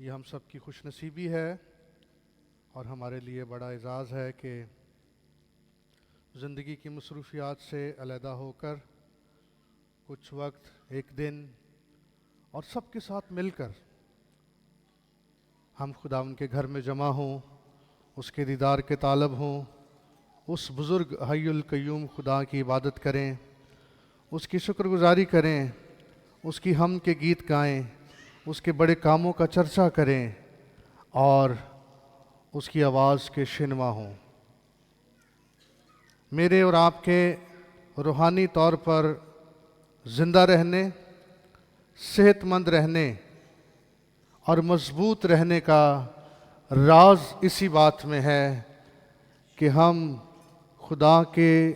یہ ہم سب کی خوش نصیبی ہے اور ہمارے لیے بڑا اعزاز ہے کہ زندگی کی مصروفیات سے علیحدہ ہو کر کچھ وقت ایک دن اور سب کے ساتھ مل کر ہم خداوند کے گھر میں جمع ہوں، اس کے دیدار کے طالب ہوں، اس بزرگ حی القیوم خدا کی عبادت کریں، اس کی شکر گزاری کریں، اس کی حمد کے گیت گائیں، اس کے بڑے کاموں کا چرچا کریں اور اس کی آواز کے شنوا ہوں۔ میرے اور آپ کے روحانی طور پر زندہ رہنے، صحت مند رہنے اور مضبوط رہنے کا راز اسی بات میں ہے کہ ہم خدا کے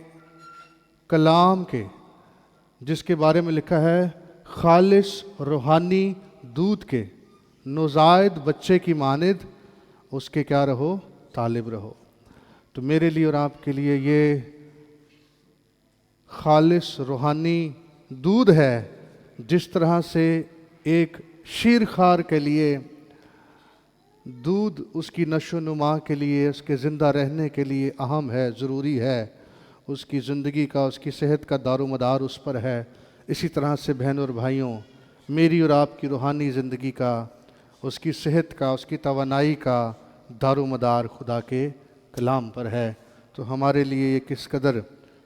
کلام کے، جس کے بارے میں لکھا ہے خالص روحانی دودھ کے نوزائیدہ بچے کی مانند اس کے کیا رہو؟ طالب رہو۔ تو میرے لیے اور آپ کے لیے یہ خالص روحانی دودھ ہے، جس طرح سے ایک شیرخوار کے لیے دودھ اس کی نشو و نما کے لیے، اس کے زندہ رہنے کے لیے اہم ہے، ضروری ہے، اس کی زندگی کا، اس کی صحت کا دار و مدار اس پر ہے، اسی طرح سے بہنوں اور بھائیوں میری اور آپ کی روحانی زندگی کا، اس کی صحت کا، اس کی توانائی کا دار و مدار خدا کے کلام پر ہے۔ تو ہمارے لیے یہ کس قدر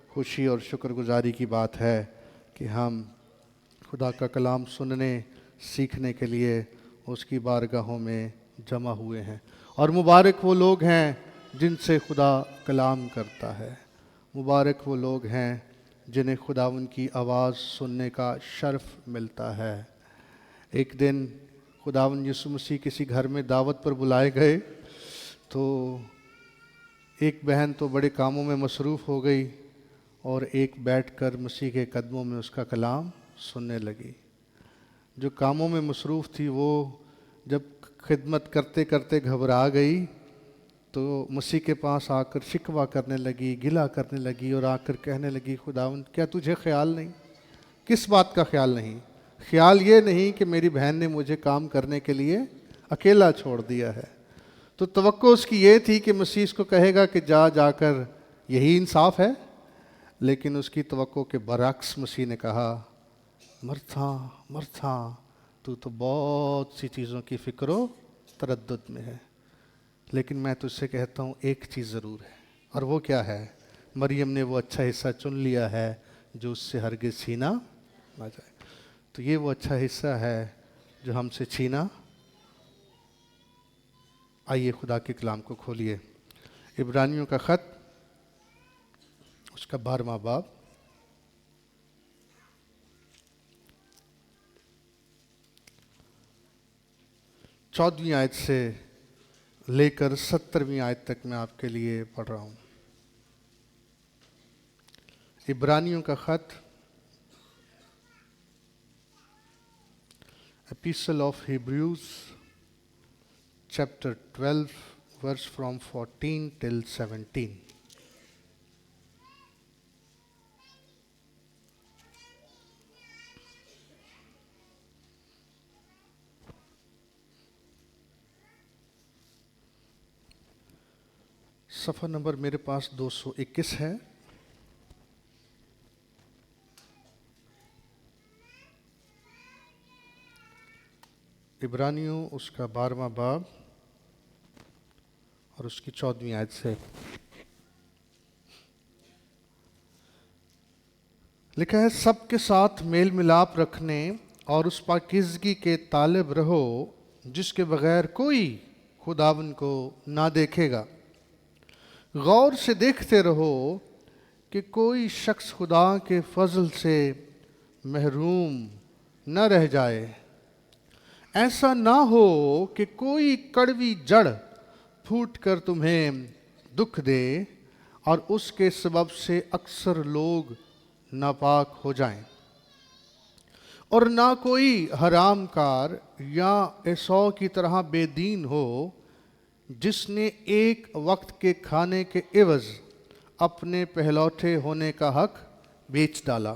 خوشی اور شکر گزاری کی بات ہے کہ ہم خدا کا کلام سننے، سیکھنے کے لیے اس کی بارگاہوں میں جمع ہوئے ہیں۔ اور مبارک وہ لوگ ہیں جن سے خدا کلام کرتا ہے، مبارک وہ لوگ ہیں جنہیں خداوند کی آواز سننے کا شرف ملتا ہے۔ ایک دن خداوند یسوع مسیح کسی گھر میں دعوت پر بلائے گئے تو ایک بہن تو بڑے کاموں میں مصروف ہو گئی اور ایک بیٹھ کر مسیح کے قدموں میں اس کا کلام سننے لگی۔ جو کاموں میں مصروف تھی وہ جب خدمت کرتے کرتے گھبرا گئی تو مسیح کے پاس آ کر شکوہ کرنے لگی، گلہ کرنے لگی اور آ کر کہنے لگی خداوند کیا تجھے خیال نہیں؟ کس بات کا خیال نہیں؟ خیال یہ نہیں کہ میری بہن نے مجھے کام کرنے کے لیے اکیلا چھوڑ دیا ہے۔ تو توقع اس کی یہ تھی کہ مسیح اس کو کہے گا کہ جا کر یہی انصاف ہے، لیکن اس کی توقع کے برعکس مسیح نے کہا مرتھا مرتھا تو بہت سی چیزوں کی فکر و تردد میں ہے، لیکن میں تجھ سے کہتا ہوں ایک چیز ضرور ہے، اور وہ کیا ہے؟ مریم نے وہ اچھا حصہ چن لیا ہے جو اس سے ہرگز چھینا نہ جائے۔ تو یہ وہ اچھا حصہ ہے جو ہم سے چھینا۔ آئیے خدا کے کلام کو کھولیے، عبرانیوں کا خط، اس کا 12واں باب، چودہویں آیت سے لے کر 70ویں آیت تک میں آپ کے لیے پڑھ رہا ہوں۔ عبرانیوں کا خط، Epistle of Hebrews, chapter 12, verse from 14 till 17۔ صفحہ نمبر میرے پاس 221 ہے۔ عبرانیوں اس کا 12واں باب اور اس کی 14ویں آیت سے لکھا ہے سب کے ساتھ میل ملاپ رکھنے اور اس پاکیزگی کے طالب رہو جس کے بغیر کوئی خداوند کو نہ دیکھے گا۔ غور سے دیکھتے رہو کہ کوئی شخص خدا کے فضل سے محروم نہ رہ جائے، ایسا نہ ہو کہ کوئی کڑوی جڑ پھوٹ کر تمہیں دکھ دے اور اس کے سبب سے اکثر لوگ ناپاک ہو جائیں، اور نہ کوئی حرام کار یا عیسو کی طرح بے دین ہو جس نے ایک وقت کے کھانے کے عوض اپنے پہلوٹے ہونے کا حق بیچ ڈالا،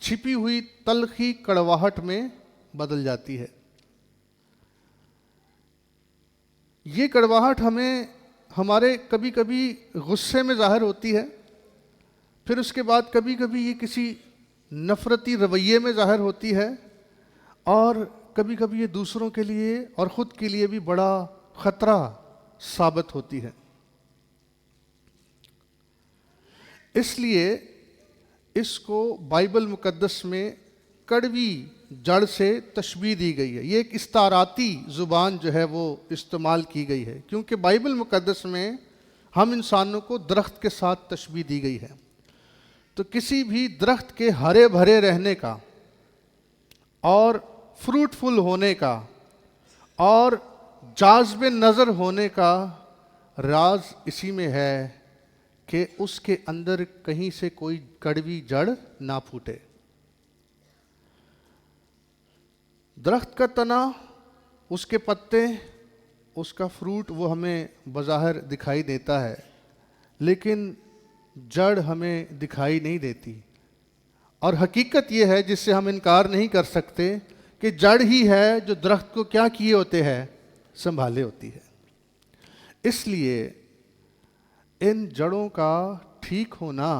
چھپی ہوئی تلخی کڑواہٹ میں بدل جاتی ہے۔ یہ کڑواہٹ ہمیں ہمارے کبھی کبھی غصے میں ظاہر ہوتی ہے، پھر اس کے بعد کبھی کبھی یہ کسی نفرتی رویے میں ظاہر ہوتی ہے، اور کبھی کبھی یہ دوسروں کے لیے اور خود کے لیے بھی بڑا خطرہ ثابت ہوتی ہے۔ اس لیے اس کو بائبل مقدس میں کڑوی جڑ سے تشبیہ دی گئی ہے۔ یہ ایک استعاراتی زبان جو ہے وہ استعمال کی گئی ہے، کیونکہ بائبل مقدس میں ہم انسانوں کو درخت کے ساتھ تشبیہ دی گئی ہے۔ تو کسی بھی درخت کے ہرے بھرے رہنے کا اور فروٹفل ہونے کا اور جاذب نظر ہونے کا راز اسی میں ہے کہ اس کے اندر کہیں سے کوئی کڑوی جڑ نہ پھوٹے۔ درخت کا تنا، اس کے پتے، اس کا فروٹ وہ ہمیں بظاہر دکھائی دیتا ہے، لیکن جڑ ہمیں دکھائی نہیں دیتی۔ اور حقیقت یہ ہے جس سے ہم انکار نہیں کر سکتے کہ جڑ ہی ہے جو درخت کو کیا کیے ہوتے ہیں، سنبھالے ہوتی ہے۔ اس لیے ان جڑوں کا ٹھیک ہونا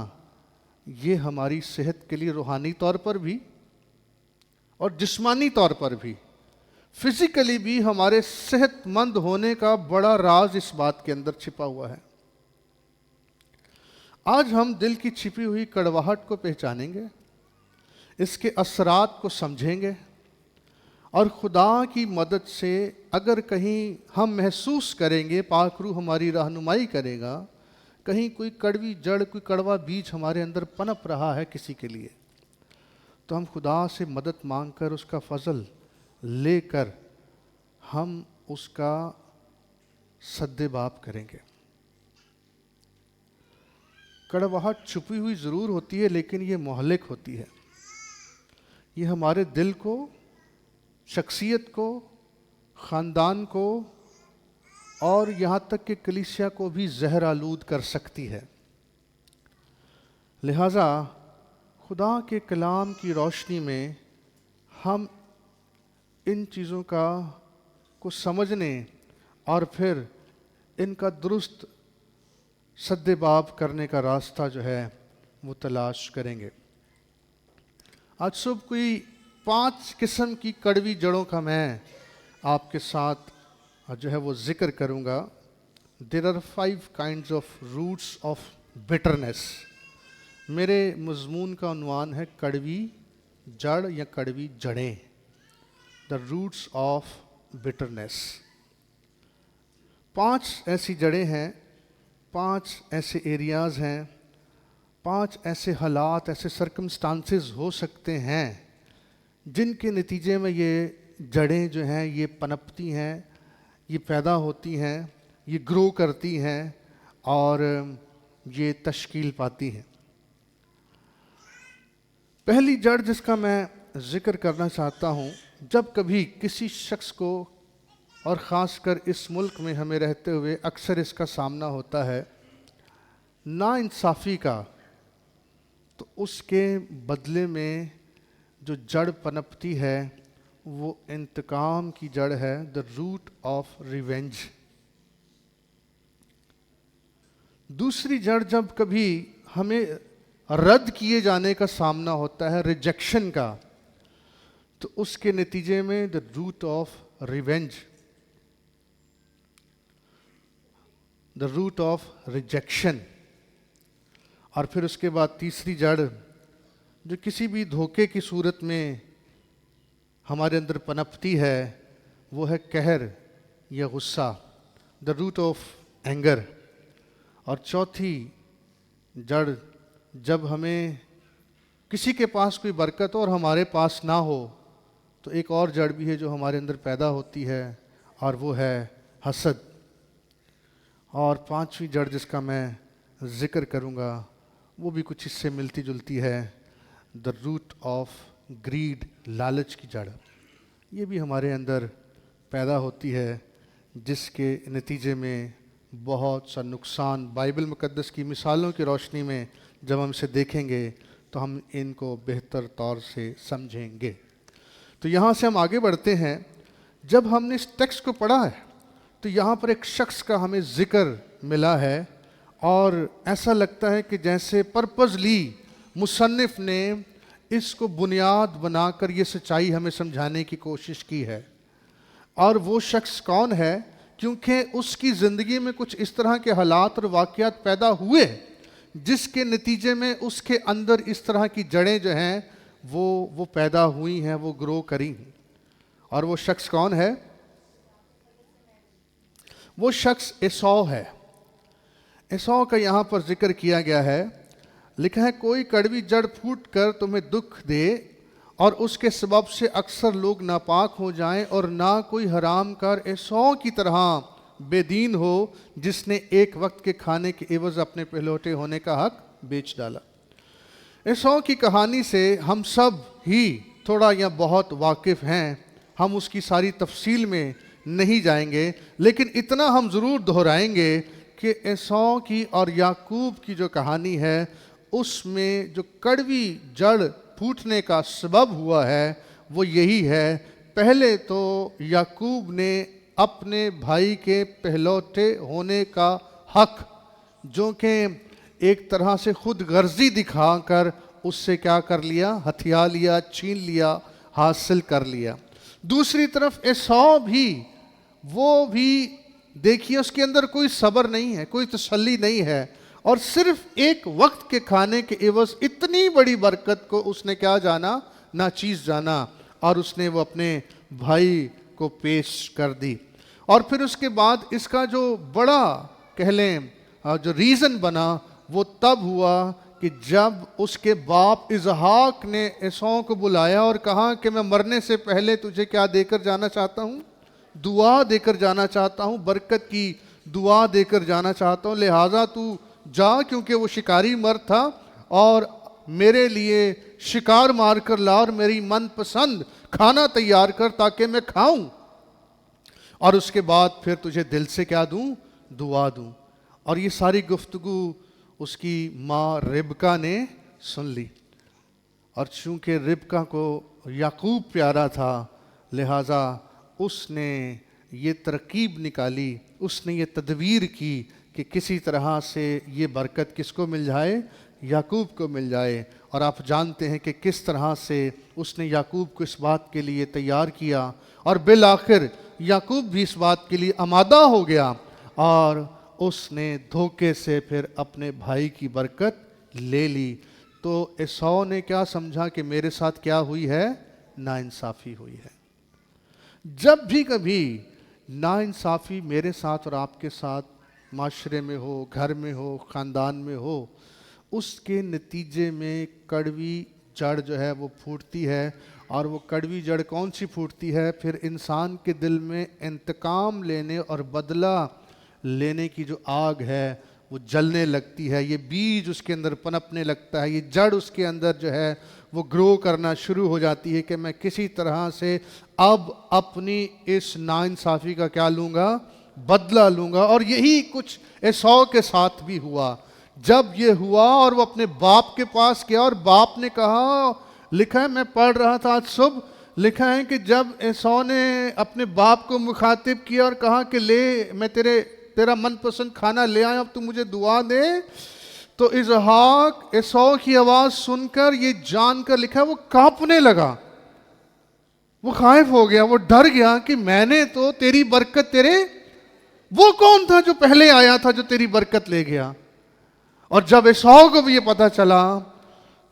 یہ ہماری صحت کے لیے روحانی طور پر بھی اور جسمانی طور پر بھی، فزیکلی بھی ہمارے صحت مند ہونے کا بڑا راز اس بات کے اندر چھپا ہوا ہے۔ آج ہم دل کی چھپی ہوئی کڑواہٹ کو پہچانیں گے، اس کے اثرات کو سمجھیں گے، اور خدا کی مدد سے اگر کہیں ہم محسوس کریں گے، پاک روح ہماری رہنمائی کرے گا، کہیں کوئی کڑوی جڑ، کوئی کڑوا بیج ہمارے اندر پنپ رہا ہے کسی کے لیے، تو ہم خدا سے مدد مانگ کر اس کا فضل لے کر ہم اس کا سد باب کریں گے۔ کڑواہٹ چھپی ہوئی ضرور ہوتی ہے، لیکن یہ مہلک ہوتی ہے۔ یہ ہمارے دل کو، شخصیت کو، خاندان کو اور یہاں تک کہ کلیسیا کو بھی زہر آلود کر سکتی ہے۔ لہٰذا خدا کے کلام کی روشنی میں ہم ان چیزوں کو سمجھنے اور پھر ان کا درست سد باب کرنے کا راستہ جو ہے وہ تلاش کریں گے۔ آج صبح کوئی 5 قسم کی کڑوی جڑوں کا میں آپ کے ساتھ جو ہے وہ ذکر کروں گا۔ There are 5 kinds of roots of bitterness۔ میرے مضمون کا عنوان ہے کڑوی جڑ یا کڑوی جڑیں، The roots of bitterness۔ 5 ایسی جڑیں ہیں، 5 ایسے ایریاز ہیں، 5 ایسے حالات، ایسے سرکمسٹانسز ہو سکتے ہیں جن کے نتیجے میں یہ جڑیں جو ہیں یہ پنپتی ہیں، یہ پیدا ہوتی ہیں، یہ گرو کرتی ہیں اور یہ تشکیل پاتی ہیں۔ پہلی جڑ جس کا میں ذکر کرنا چاہتا ہوں، جب کبھی کسی شخص کو، اور خاص کر اس ملک میں ہمیں رہتے ہوئے اکثر اس کا سامنا ہوتا ہے، ناانصافی کا، تو اس کے بدلے میں جو جڑ پنپتی ہے وہ انتقام کی جڑ ہے، the root of revenge۔ دوسری جڑ جب کبھی ہمیں رد کیے جانے کا سامنا ہوتا ہے، ریجیکشن کا، تو اس کے نتیجے میں the root of revenge، the root of rejection۔ اور پھر اس کے بعد تیسری جڑ جو کسی بھی دھوکے کی صورت میں ہمارے اندر پنپتی ہے وہ ہے قہر یا غصہ، the root of anger۔ اور چوتھی جڑ جب ہمیں کسی کے پاس کوئی برکت ہو اور ہمارے پاس نہ ہو، تو ایک اور جڑ بھی ہے جو ہمارے اندر پیدا ہوتی ہے اور وہ ہے حسد۔ اور 5ویں جڑ جس کا میں ذکر کروں گا وہ بھی کچھ اس سے ملتی جلتی ہے، the root of greed، لالچ کی جڑ۔ یہ بھی ہمارے اندر پیدا ہوتی ہے جس کے نتیجے میں بہت سا نقصان، بائبل مقدس کی مثالوں کی روشنی میں جب ہم اسے دیکھیں گے تو ہم ان کو بہتر طور سے سمجھیں گے۔ تو یہاں سے ہم آگے بڑھتے ہیں۔ جب ہم نے اس ٹیکسٹ کو پڑھا ہے تو یہاں پر ایک شخص کا ہمیں ذکر ملا ہے، اور ایسا لگتا ہے کہ جیسے پرپزلی مصنف نے اس کو بنیاد بنا کر یہ سچائی ہمیں سمجھانے کی کوشش کی ہے۔ اور وہ شخص کون ہے؟ کیونکہ اس کی زندگی میں کچھ اس طرح کے حالات اور واقعات پیدا ہوئے جس کے نتیجے میں اس کے اندر اس طرح کی جڑیں جو ہیں وہ پیدا ہوئی ہیں، وہ گرو کری ہیں۔ اور وہ شخص کون ہے؟ وہ شخص ایسو ہے۔ ایسو کا یہاں پر ذکر کیا گیا ہے، لکھا ہے کوئی کڑوی جڑ پھوٹ کر تمہیں دکھ دے اور اس کے سبب سے اکثر لوگ ناپاک ہو جائیں، اور نہ کوئی حرام کار ایسو کی طرح بے دین ہو جس نے ایک وقت کے کھانے کے عوض اپنے پہلوٹے ہونے کا حق بیچ ڈالا۔ ایسو کی کہانی سے ہم سب ہی تھوڑا یا بہت واقف ہیں، ہم اس کی ساری تفصیل میں نہیں جائیں گے، لیکن اتنا ہم ضرور دہرائیں گے کہ ایسو کی اور یعقوب کی جو کہانی ہے اس میں جو کڑوی جڑ پھوٹنے کا سبب ہوا ہے وہ یہی ہے۔ پہلے تو یعقوب نے اپنے بھائی کے پہلوٹے ہونے کا حق، جو کہ ایک طرح سے خود غرضی دکھا کر اس سے کیا کر لیا؟ ہتھیا لیا، چھین لیا، حاصل کر لیا۔ دوسری طرف ایسو بھی، وہ بھی دیکھیے اس کے اندر کوئی صبر نہیں ہے، کوئی تسلی نہیں ہے، اور صرف ایک وقت کے کھانے کے عوض اتنی بڑی برکت کو اس نے کیا جانا؟ ناچیز جانا، اور اس نے وہ اپنے بھائی کو پیش کر دی۔ اور پھر اس کے بعد اس کا جو بڑا کہہ لیں جو ریزن بنا وہ تب ہوا کہ جب اس کے باپ اسحاق نے ایسو کو بلایا اور کہا کہ میں مرنے سے پہلے تجھے کیا دے کر جانا چاہتا ہوں؟ دعا دے کر جانا چاہتا ہوں، برکت کی دعا دے کر جانا چاہتا ہوں، لہٰذا تو جا، کیونکہ وہ شکاری مرد تھا، اور میرے لیے شکار مار کر لا اور میری من پسند کھانا تیار کر تاکہ میں کھاؤں، اور اس کے بعد پھر تجھے دل سے کیا دوں؟ دعا دوں۔ اور یہ ساری گفتگو اس کی ماں ربکا نے سن لی، اور چونکہ ربکا کو یعقوب پیارا تھا لہٰذا اس نے یہ ترکیب نکالی، اس نے یہ تدبیر کی کہ کسی طرح سے یہ برکت کس کو مل جائے؟ یعقوب کو مل جائے۔ اور آپ جانتے ہیں کہ کس طرح سے اس نے یعقوب کو اس بات کے لیے تیار کیا، اور بالآخر یعقوب بھی اس بات کے لیے آمادہ ہو گیا، اور اس نے دھوکے سے پھر اپنے بھائی کی برکت لے لی۔ تو ایسو نے کیا سمجھا کہ میرے ساتھ کیا ہوئی ہے؟ ناانصافی ہوئی ہے۔ جب بھی کبھی ناانصافی میرے ساتھ اور آپ کے ساتھ معاشرے میں ہو، گھر میں ہو، خاندان میں ہو، اس کے نتیجے میں کڑوی جڑ جو ہے وہ پھوٹتی ہے، اور وہ کڑوی جڑ کون سی پھوٹتی ہے؟ پھر انسان کے دل میں انتقام لینے اور بدلہ لینے کی جو آگ ہے وہ جلنے لگتی ہے، یہ بیج اس کے اندر پنپنے لگتا ہے، یہ جڑ اس کے اندر جو ہے وہ گرو کرنا شروع ہو جاتی ہے کہ میں کسی طرح سے اب اپنی اس ناانصافی کا کیا لوں گا؟ بدلہ لوں گا۔ اور یہی کچھ ایسو کے ساتھ بھی ہوا۔ جب یہ ہوا اور وہ اپنے باپ کے پاس گیا، اور باپ نے کہا، لکھا ہے میں پڑھ رہا تھا آج صبح، لکھا ہے کہ جب ایسو نے اپنے باپ کو مخاطب کیا اور کہا کہ لے میں تیرا من پسند کھانا لے آیا، اب تو مجھے دعا دے، تو اسحاق ایسو کی آواز سن کر یہ جان کر، لکھا ہے وہ کانپنے لگا، وہ خائف ہو گیا، وہ ڈر گیا کہ میں نے تو تیری برکت وہ کون تھا جو پہلے آیا تھا جو تیری برکت لے گیا؟ اور جب ایسو کو بھی یہ پتا چلا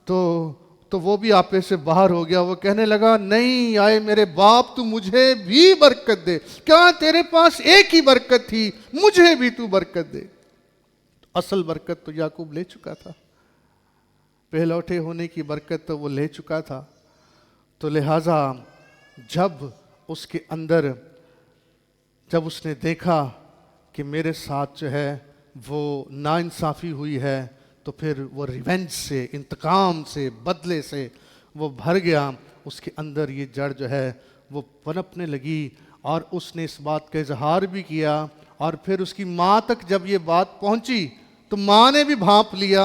تو وہ بھی آپے سے باہر ہو گیا، وہ کہنے لگا نہیں آئے میرے باپ، تو مجھے بھی برکت دے، کیا تیرے پاس ایک ہی برکت تھی، مجھے بھی تو برکت دے۔ اصل برکت تو یعقوب لے چکا تھا، پہلوٹے ہونے کی برکت تو وہ لے چکا تھا، تو لہٰذا جب اس کے اندر جب اس نے دیکھا کہ میرے ساتھ جو ہے وہ ناانصافی ہوئی ہے، تو پھر وہ ریونج سے، انتقام سے، بدلے سے وہ بھر گیا، اس کے اندر یہ جڑ جو ہے وہ پنپنے لگی، اور اس نے اس بات کا اظہار بھی کیا، اور پھر اس کی ماں تک جب یہ بات پہنچی تو ماں نے بھی بھانپ لیا،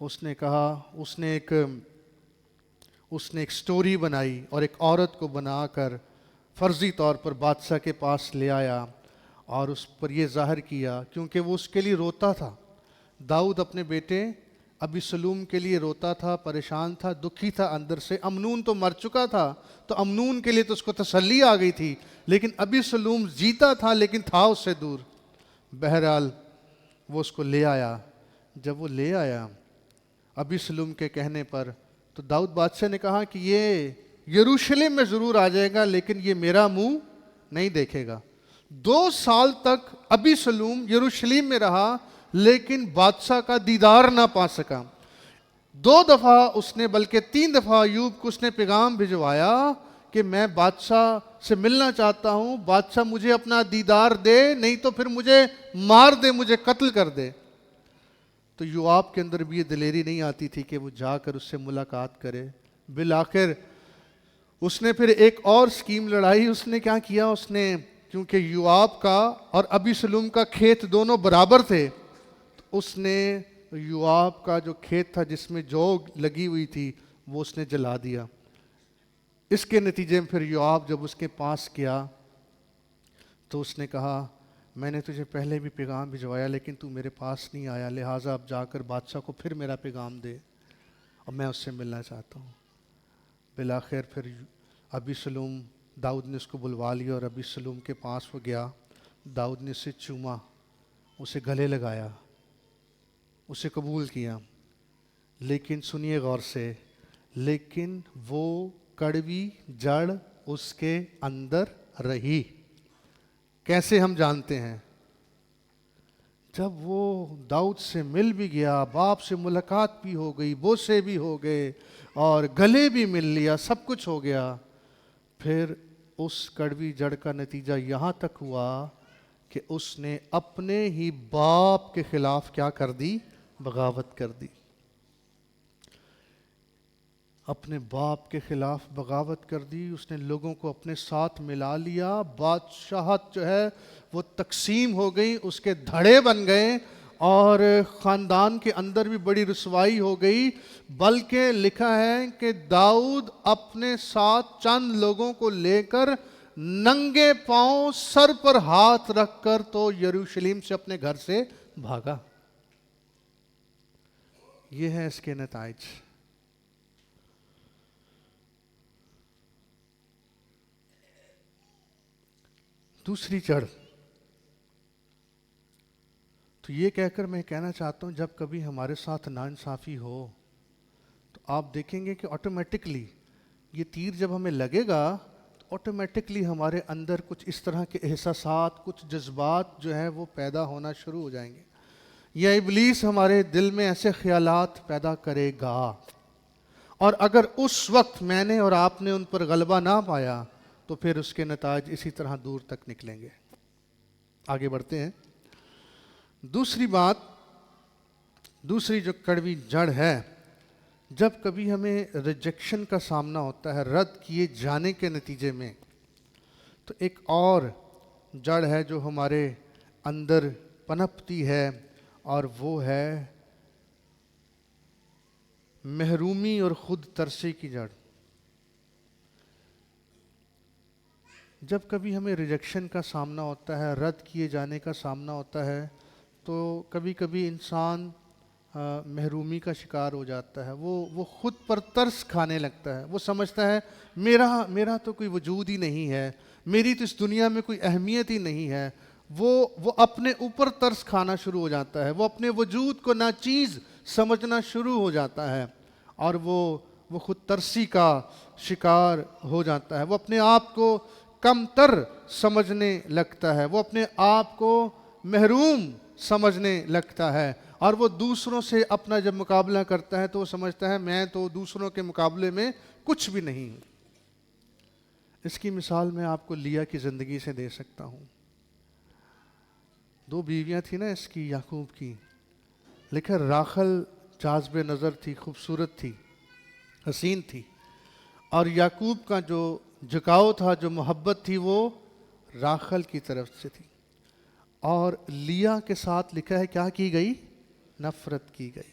اس نے کہا، اس نے ایک سٹوری بنائی اور ایک عورت کو بنا کر فرضی طور پر بادشاہ کے پاس لے آیا اور اس پر یہ ظاہر کیا، کیونکہ وہ اس کے لیے روتا تھا۔ داؤد اپنے بیٹے ابیسلوم کے لیے روتا تھا، پریشان تھا، دکھی تھا اندر سے۔ امنون تو مر چکا تھا، تو امنون کے لیے تو اس کو تسلی آ گئی تھی، لیکن ابیسلوم جیتا تھا لیکن تھا اس سے دور۔ بہرحال وہ اس کو لے آیا۔ جب وہ لے آیا ابیسلوم کے کہنے پر، تو داؤد بادشاہ نے کہا کہ یہ یروشلم میں ضرور آ جائے گا لیکن یہ میرا منہ نہیں دیکھے گا۔ 2 سال تک ابیسلوم یروشلم میں رہا لیکن بادشاہ کا دیدار نہ پا سکا۔ 2 دفعہ اس نے، بلکہ 3 دفعہ ایوب کو اس نے پیغام بھجوایا کہ میں بادشاہ سے ملنا چاہتا ہوں، بادشاہ مجھے اپنا دیدار دے، نہیں تو پھر مجھے مار دے، مجھے قتل کر دے۔ تو یوآب کے اندر بھی یہ دلیری نہیں آتی تھی کہ وہ جا کر اس سے ملاقات کرے۔ بالآخر اس نے پھر ایک اور سکیم لڑائی۔ اس نے کیا کیا؟ اس نے، کیونکہ یوآب کا اور ابیسلوم کا کھیت دونوں برابر تھے، تو اس نے یوآب کا جو کھیت تھا جس میں جو لگی ہوئی تھی وہ اس نے جلا دیا۔ اس کے نتیجے میں پھر یوآب جب اس کے پاس گیا تو اس نے کہا میں نے تجھے پہلے بھی پیغام بھجوایا لیکن تو میرے پاس نہیں آیا، لہٰذا اب جا کر بادشاہ کو پھر میرا پیغام دے اور میں اس سے ملنا چاہتا ہوں۔ بالآخر پھر ابیسلوم، داؤد نے اس کو بلوا لیا اور ابیسلوم کے پاس وہ گیا۔ داؤد نے اسے چوما، اسے گلے لگایا، اسے قبول کیا، لیکن سنیے غور سے، لیکن وہ کڑوی جڑ اس کے اندر رہی۔ کیسے ہم جانتے ہیں؟ جب وہ داؤد سے مل بھی گیا، باپ سے ملاقات بھی ہو گئی، بوسے بھی ہو گئے اور گلے بھی مل لیا، سب کچھ ہو گیا، پھر اس کڑوی جڑ کا نتیجہ یہاں تک ہوا کہ اس نے اپنے ہی باپ کے خلاف کیا کر دی؟ بغاوت کر دی۔ اپنے باپ کے خلاف بغاوت کر دی، اس نے لوگوں کو اپنے ساتھ ملا لیا، بادشاہت جو ہے وہ تقسیم ہو گئی، اس کے دھڑے بن گئے اور خاندان کے اندر بھی بڑی رسوائی ہو گئی۔ بلکہ لکھا ہے کہ داؤد اپنے ساتھ چند لوگوں کو لے کر ننگے پاؤں سر پر ہاتھ رکھ کر تو یروشلم سے اپنے گھر سے بھاگا۔ یہ ہے اس کے نتائج۔ دوسری جڑ، تو یہ کہہ کر میں کہنا چاہتا ہوں جب کبھی ہمارے ساتھ ناانصافی ہو تو آپ دیکھیں گے کہ آٹومیٹکلی یہ تیر جب ہمیں لگے گا تو آٹومیٹکلی ہمارے اندر کچھ اس طرح کے احساسات، کچھ جذبات جو ہیں وہ پیدا ہونا شروع ہو جائیں گے، یا ابلیس ہمارے دل میں ایسے خیالات پیدا کرے گا، اور اگر اس وقت میں نے اور آپ نے ان پر غلبہ نہ پایا تو پھر اس کے نتائج اسی طرح دور تک نکلیں گے۔ آگے بڑھتے ہیں۔ دوسری بات، دوسری جو کڑوی جڑ ہے، جب کبھی ہمیں ریجیکشن کا سامنا ہوتا ہے، رد کیے جانے کے نتیجے میں، تو ایک اور جڑ ہے جو ہمارے اندر پنپتی ہے، اور وہ ہے محرومی اور خود ترسی کی جڑ۔ جب کبھی ہمیں ریجیکشن کا سامنا ہوتا ہے، رد کیے جانے کا سامنا ہوتا ہے، تو کبھی کبھی انسان محرومی کا شکار ہو جاتا ہے، وہ خود پر ترس کھانے لگتا ہے، وہ سمجھتا ہے میرا تو کوئی وجود ہی نہیں ہے، میری تو اس دنیا میں کوئی اہمیت ہی نہیں ہے۔ وہ اپنے اوپر ترس کھانا شروع ہو جاتا ہے، وہ اپنے وجود کو ناچیز سمجھنا شروع ہو جاتا ہے، اور وہ خود ترسی کا شکار ہو جاتا ہے، وہ اپنے آپ کو کم تر سمجھنے لگتا ہے، وہ اپنے آپ کو محروم سمجھنے لگتا ہے، اور وہ دوسروں سے اپنا جب مقابلہ کرتا ہے تو وہ سمجھتا ہے میں تو دوسروں کے مقابلے میں کچھ بھی نہیں ہوں۔ اس کی مثال میں آپ کو لیا کی زندگی سے دے سکتا ہوں۔ 2 بیویاں تھیں نا اس کی، یعقوب کی، لیکن راخل جاذب نظر تھی، خوبصورت تھی، حسین تھی، اور یعقوب کا جو جھکاؤ تھا، جو محبت تھی، وہ راخل کی طرف سے تھی، اور لیا کے ساتھ لکھا ہے کیا کی گئی؟ نفرت کی گئی۔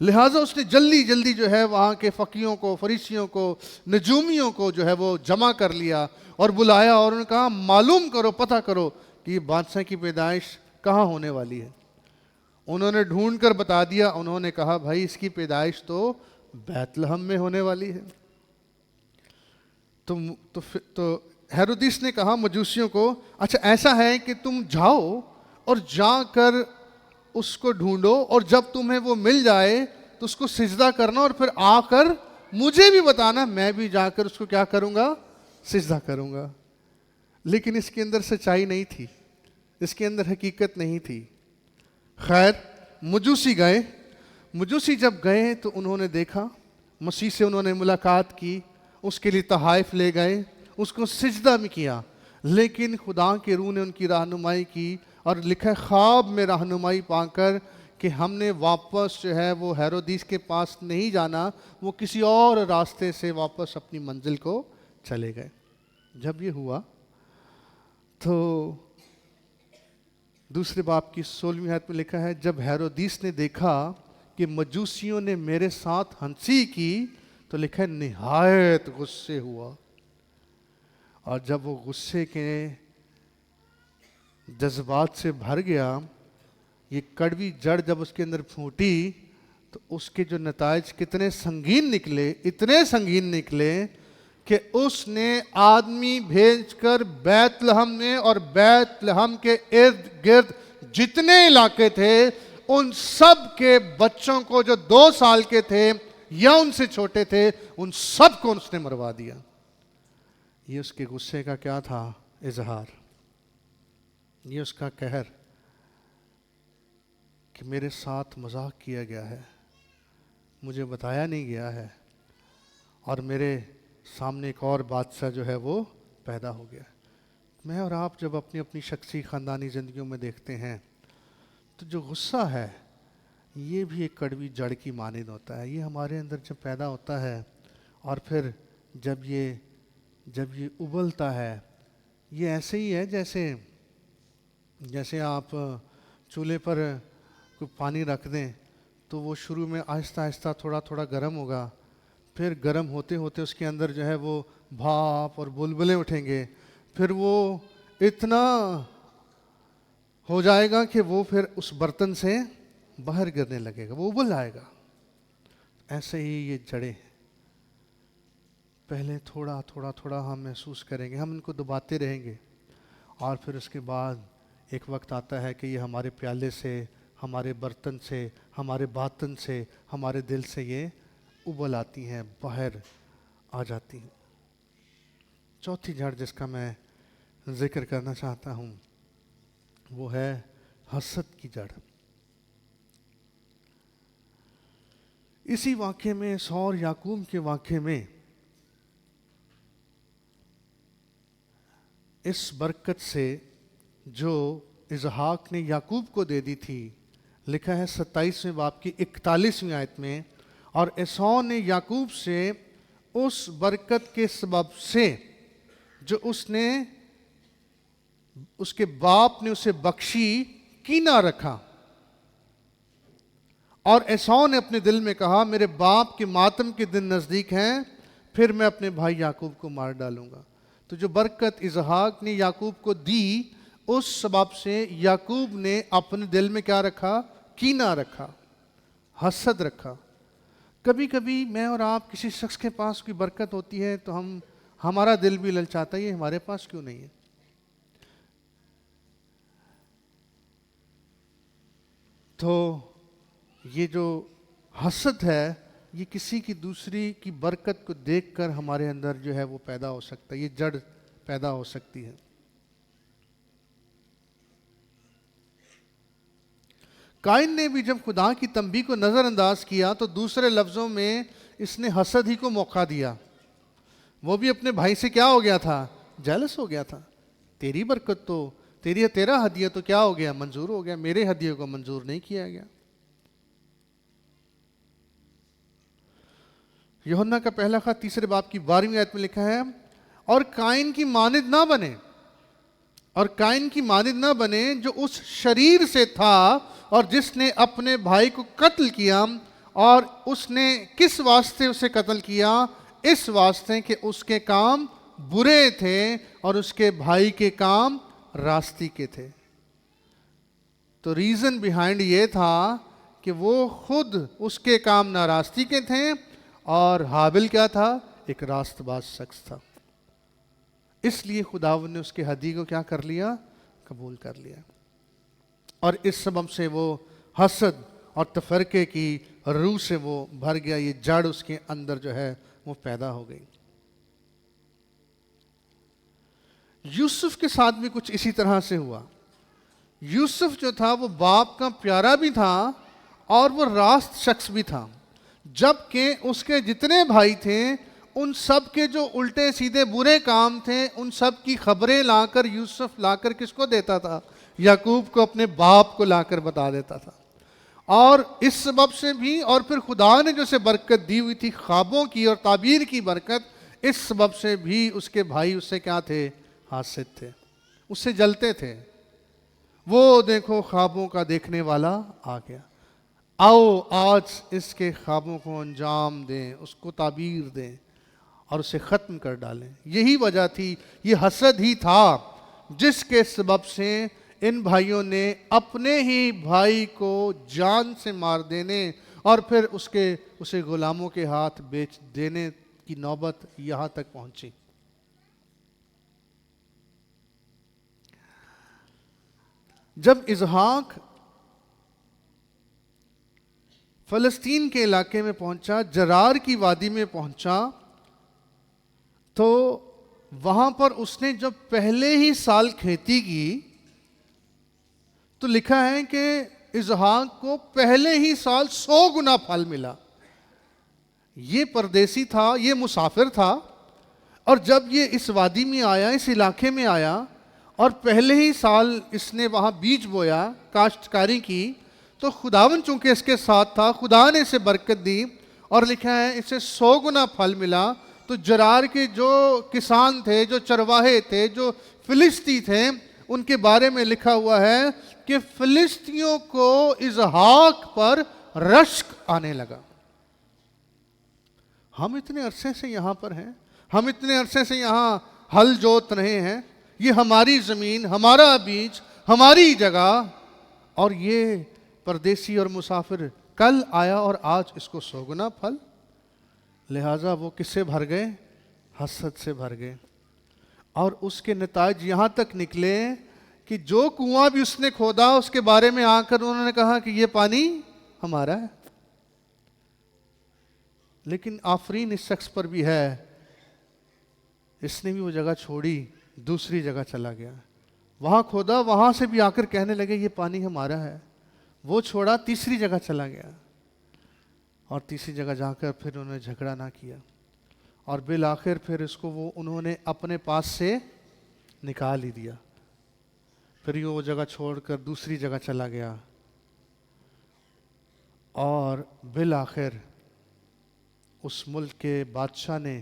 لہٰذا اس نے جلدی جلدی جو ہے وہاں کے فقیوں کو، فریسیوں کو، نجومیوں کو جو ہے وہ جمع کر لیا اور بلایا اور انہوں نے کہا معلوم کرو، پتہ کرو کہ یہ بادشاہ کی پیدائش کہاں ہونے والی ہے۔ انہوں نے ڈھونڈ کر بتا دیا، انہوں نے کہا بھائی اس کی پیدائش تو بیت لحم میں ہونے والی ہے۔ تو ہیرودیس نے کہا مجوسیوں کو، اچھا ایسا ہے کہ تم جاؤ اور جا کر اس کو ڈھونڈو، اور جب تمہیں وہ مل جائے تو اس کو سجدہ کرنا، اور پھر آ کر مجھے بھی بتانا، میں بھی جا کر اس کو کیا کروں گا؟ سجدہ کروں گا۔ لیکن اس کے اندر سچائی نہیں تھی، اس کے اندر حقیقت نہیں تھی۔ خیر مجوسی گئے، مجوسی جب گئے تو انہوں نے دیکھا، مسیح سے انہوں نے ملاقات کی، اس کے لیے تحائف لے گئے، اس کو سجدہ بھی کیا، لیکن خدا کے روح نے ان کی رہنمائی کی، اور لکھا ہے خواب میں رہنمائی پا کر کہ ہم نے واپس جو ہے وہ ہیرودیس کے پاس نہیں جانا، وہ کسی اور راستے سے واپس اپنی منزل کو چلے گئے۔ جب یہ ہوا تو دوسرے باب کی 16ویں آیت میں لکھا ہے، جب ہیرودیس نے دیکھا کہ مجوسیوں نے میرے ساتھ ہنسی کی تو لکھا ہے نہایت غصے ہوا، اور جب وہ غصے کے جذبات سے بھر گیا، یہ کڑوی جڑ جب اس کے اندر پھوٹی تو اس کے جو نتائج کتنے سنگین نکلے، اتنے سنگین نکلے کہ اس نے آدمی بھیج کر بیت لحم میں اور بیت لحم کے ارد گرد جتنے علاقے تھے ان سب کے بچوں کو جو 2 سال کے تھے یا ان سے چھوٹے تھے ان سب کو اس نے مروا دیا۔ یہ اس کے غصے کا کیا تھا؟ اظہار۔ یہ اس کا قہر کہ میرے ساتھ مذاق کیا گیا ہے، مجھے بتایا نہیں گیا ہے، اور میرے سامنے ایک اور بادشاہ جو ہے وہ پیدا ہو گیا۔ میں اور آپ جب اپنی اپنی شخصی خاندانی زندگیوں میں دیکھتے ہیں تو جو غصہ ہے یہ بھی ایک کڑوی جڑ کی مانند ہوتا ہے۔ یہ ہمارے اندر جب پیدا ہوتا ہے اور پھر جب یہ ابلتا ہے، یہ ایسے ہی ہے جیسے آپ چولہے پر کوئی پانی رکھ دیں تو وہ شروع میں آہستہ آہستہ تھوڑا تھوڑا گرم ہوگا، پھر گرم ہوتے ہوتے اس کے اندر جو ہے وہ بھاپ اور بلبلے اٹھیں گے، پھر وہ اتنا ہو جائے گا کہ وہ پھر اس برتن سے باہر گرنے لگے گا، وہ ابل آئے گا۔ ایسے ہی یہ جڑیں پہلے تھوڑا تھوڑا تھوڑا ہم محسوس کریں گے، ہم ان کو دباتے رہیں گے، اور پھر اس کے بعد ایک وقت آتا ہے کہ یہ ہمارے پیالے سے، ہمارے برتن سے، ہمارے باطن سے، ہمارے دل سے یہ ابل آتی ہیں، باہر آ جاتی ہیں۔ چوتھی جڑ جس کا میں ذکر کرنا چاہتا ہوں وہ ہے حسد کی جڑ۔ اسی واقعے میں، عیسیٰ اور یعقوب کے واقعے میں، اس برکت سے جو اسحاق نے یعقوب کو دے دی تھی، لکھا ہے 27ویں باب کی 41ویں آیت میں، اور عیسیٰ نے یعقوب سے اس برکت کے سبب سے جو اس کے باپ نے اسے بخشی کینہ رکھا، اور عیسیٰ نے اپنے دل میں کہا میرے باپ کے ماتم کے دن نزدیک ہیں، پھر میں اپنے بھائی یعقوب کو مار ڈالوں گا۔ تو جو برکت اسحاق نے یعقوب کو دی، اس سبب سے یعقوب نے اپنے دل میں کیا رکھا؟ کینہ رکھا، حسد رکھا۔ کبھی کبھی میں اور آپ کسی شخص کے پاس کوئی برکت ہوتی ہے تو ہمارا دل بھی للچاتا ہے یہ ہمارے پاس کیوں نہیں ہے۔ تو یہ جو حسد ہے یہ کسی کی دوسری کی برکت کو دیکھ کر ہمارے اندر جو ہے وہ پیدا ہو سکتا ہے، یہ جڑ پیدا ہو سکتی ہے۔ قائن نے بھی جب خدا کی تنبیہ کو نظر انداز کیا تو دوسرے لفظوں میں اس نے حسد ہی کو موقع دیا۔ وہ بھی اپنے بھائی سے کیا ہو گیا تھا؟ جیلس ہو گیا تھا۔ تیری برکت تو تیرا ہدیہ تو کیا ہو گیا؟ منظور ہو گیا، میرے ہدیے کو منظور نہیں کیا گیا۔ یوحنا کا پہلا خط 3 باب کی 12ویں آیت میں لکھا ہے، اور قائن کی مانند نہ بنے جو اس شریر سے تھا اور جس نے اپنے بھائی کو قتل کیا، اور اس نے کس واسطے اسے قتل کیا؟ اس واسطے کہ اس کے کام برے تھے اور اس کے بھائی کے کام راستی کے تھے۔ تو ریزن بیہائنڈ یہ تھا کہ وہ خود اس کے کام ناراستی کے تھے اور حابل کیا تھا؟ ایک راست باز شخص تھا۔ اس لیے خداوند نے اس کے ہدیے کو کیا کر لیا؟ قبول کر لیا۔ اور اس سبب سے وہ حسد اور تفرقے کی روح سے وہ بھر گیا، یہ جڑ اس کے اندر جو ہے وہ پیدا ہو گئی۔ یوسف کے ساتھ بھی کچھ اسی طرح سے ہوا۔ یوسف جو تھا وہ باپ کا پیارا بھی تھا اور وہ راست شخص بھی تھا، جبکہ اس کے جتنے بھائی تھے ان سب کے جو الٹے سیدھے برے کام تھے ان سب کی خبریں لا کر یوسف لا کر کس کو دیتا تھا؟ یعقوب کو، اپنے باپ کو لا کر بتا دیتا تھا۔ اور اس سبب سے بھی، اور پھر خدا نے جو اسے برکت دی ہوئی تھی خوابوں کی اور تعبیر کی برکت، اس سبب سے بھی اس کے بھائی اس سے کیا تھے؟ حاسد تھے، اس سے جلتے تھے۔ وہ دیکھو خوابوں کا دیکھنے والا آ گیا، آؤ آج اس کے خوابوں کو انجام دیں، اس کو تعبیر دیں اور اسے ختم کر ڈالیں۔ یہی وجہ تھی، یہ حسد ہی تھا جس کے سبب سے ان بھائیوں نے اپنے ہی بھائی کو جان سے مار دینے اور پھر اسے غلاموں کے ہاتھ بیچ دینے کی نوبت یہاں تک پہنچی۔ جب اسحاق فلسطین کے علاقے میں پہنچا، جرار کی وادی میں پہنچا، تو وہاں پر اس نے جب پہلے ہی سال کھیتی کی تو لکھا ہے کہ اسحاق کو پہلے ہی سال 100 گنا پھل ملا۔ یہ پردیسی تھا، یہ مسافر تھا، اور جب یہ اس وادی میں آیا، اس علاقے میں آیا اور پہلے ہی سال اس نے وہاں بیج بویا، کاشتکاری کی، تو خداوند چونکہ اس کے ساتھ تھا، خدا نے اسے برکت دی اور لکھا ہے اسے 100 گنا پھل ملا۔ تو جرار کے جو کسان تھے، جو چرواہے تھے، جو فلسطی تھے، ان کے بارے میں لکھا ہوا ہے کہ فلسطینیوں کو اسحاق پر رشک آنے لگا۔ ہم اتنے عرصے سے یہاں پر ہیں، ہم اتنے عرصے سے یہاں ہل جوت رہے ہیں، یہ ہماری زمین، ہمارا بیج، ہماری جگہ، اور یہ پردیسی اور مسافر کل آیا اور آج اس کو 100 گنا پھل۔ لہٰذا وہ کس سے بھر گئے؟ حسد سے بھر گئے، اور اس کے نتائج یہاں تک نکلے کہ جو کنواں بھی اس نے کھودا اس کے بارے میں آ کر انہوں نے کہا کہ یہ پانی ہمارا ہے۔ لیکن آفرین اس شخص پر بھی ہے، اس نے بھی وہ جگہ چھوڑی، دوسری جگہ چلا گیا، وہاں کھودا، وہاں سے بھی آ کر کہنے لگے یہ پانی ہمارا ہے، وہ چھوڑا، تیسری جگہ چلا گیا، اور تیسری جگہ جا کر پھر انہوں نے جھگڑا نہ کیا، اور بالآخر پھر اس کو انہوں نے اپنے پاس سے نکال ہی دیا۔ پھر یہ وہ جگہ چھوڑ کر دوسری جگہ چلا گیا، اور بالآخر اس ملک کے بادشاہ نے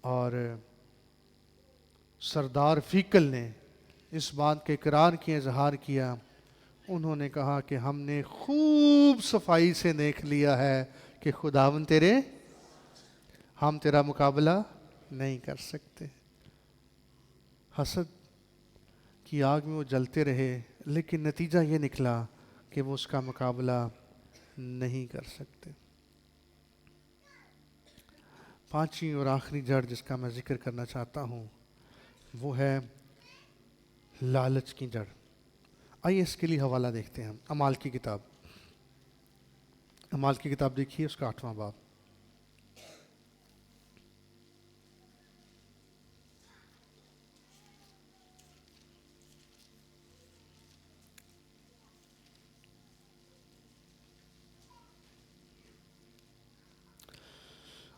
اور سردار فیکل نے اس بات کے اقرار کی اظہار کیا۔ انہوں نے کہا کہ ہم نے خوب صفائی سے دیکھ لیا ہے کہ خداوند ہم تیرا مقابلہ نہیں کر سکتے۔ حسد کی آگ میں وہ جلتے رہے، لیکن نتیجہ یہ نکلا کہ وہ اس کا مقابلہ نہیں کر سکتے۔ پانچویں اور آخری جڑ جس کا میں ذکر کرنا چاہتا ہوں وہ ہے لالچ کی جڑ۔ آئیے اس کے لیے حوالہ دیکھتے ہیں ہم اعمال کی کتاب۔ اعمال کی کتاب دیکھیے، اس کا 8واں باب۔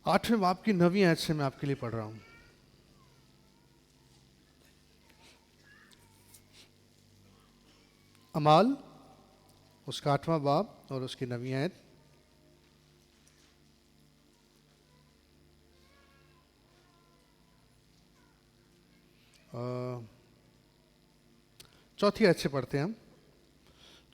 آٹھویں باب کی 9ویں آیت سے میں آپ کے لیے پڑھ رہا ہوں۔ اعمال اس کا 8واں باب اور اس کی 9ویں آیت۔ چوتھی آیت سے پڑھتے ہیں ہم۔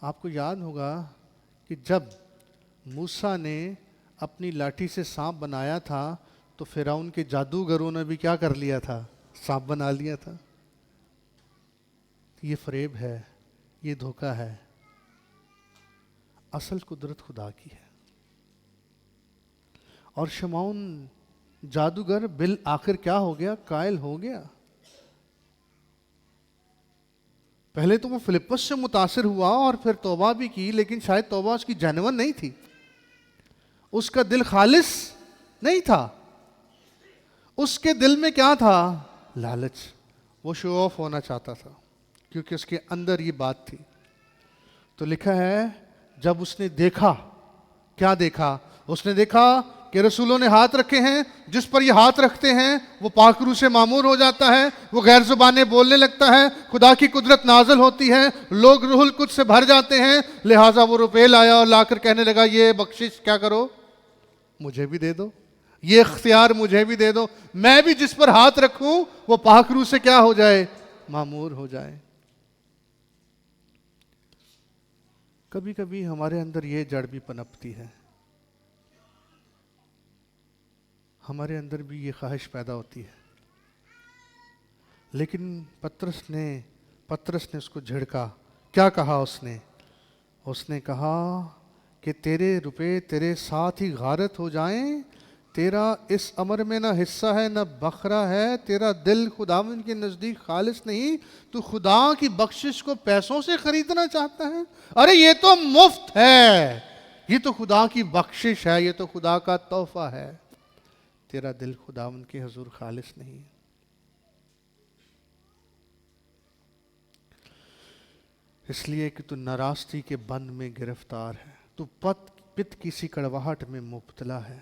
آپ کو یاد ہوگا کہ جب موسیٰ نے اپنی لاٹھی سے سانپ بنایا تھا تو فرعون کے جادوگروں نے بھی کیا کر لیا تھا؟ سانپ بنا لیا تھا۔ یہ فریب ہے، یہ دھوکہ ہے۔ اصل قدرت خدا کی ہے۔ اور شمعون جادوگر بالآخر کیا ہو گیا؟ قائل ہو گیا۔ پہلے تو وہ فلپس سے متاثر ہوا اور پھر توبہ بھی کی، لیکن شاید توبہ اس کی جینون نہیں تھی، اس کا دل خالص نہیں تھا۔ اس کے دل میں کیا تھا؟ لالچ۔ وہ شو آف ہونا چاہتا تھا کیونکہ اس کے اندر یہ بات تھی۔ تو لکھا ہے جب اس نے دیکھا، کیا دیکھا؟ اس نے دیکھا کہ رسولوں نے ہاتھ رکھے ہیں، جس پر یہ ہاتھ رکھتے ہیں وہ پاک روح سے معمور ہو جاتا ہے، وہ غیر زبانیں بولنے لگتا ہے، خدا کی قدرت نازل ہوتی ہے، لوگ روح القدس سے بھر جاتے ہیں۔ لہٰذا وہ روپے لایا اور لا کر کہنے لگا یہ بخشش کیا کرو، مجھے بھی دے دو، یہ اختیار مجھے بھی دے دو، میں بھی جس پر ہاتھ رکھوں وہ پاک روح سے کیا ہو جائے؟ معمور ہو جائے۔ کبھی کبھی ہمارے اندر یہ جڑ بھی پنپتی ہے، ہمارے اندر بھی یہ خواہش پیدا ہوتی ہے، لیکن پطرس نے اس کو جھڑکا۔ کیا کہا اس نے کہا کہ تیرے روپے تیرے ساتھ ہی غارت ہو جائیں، تیرا اس امر میں نہ حصہ ہے نہ بکھرا ہے، تیرا دل خداوند کے نزدیک خالص نہیں، تو خدا کی بخشش کو پیسوں سے خریدنا چاہتا ہے؟ ارے یہ تو مفت ہے، یہ تو خدا کی بخشش ہے، یہ تو خدا کا تحفہ ہے۔ تیرا دل خداوند کے حضور خالص نہیں ہے۔ اس لیے کہ تو ناراستی کے بند میں گرفتار ہے، تو پت کسی کڑواہٹ میں مبتلا ہے،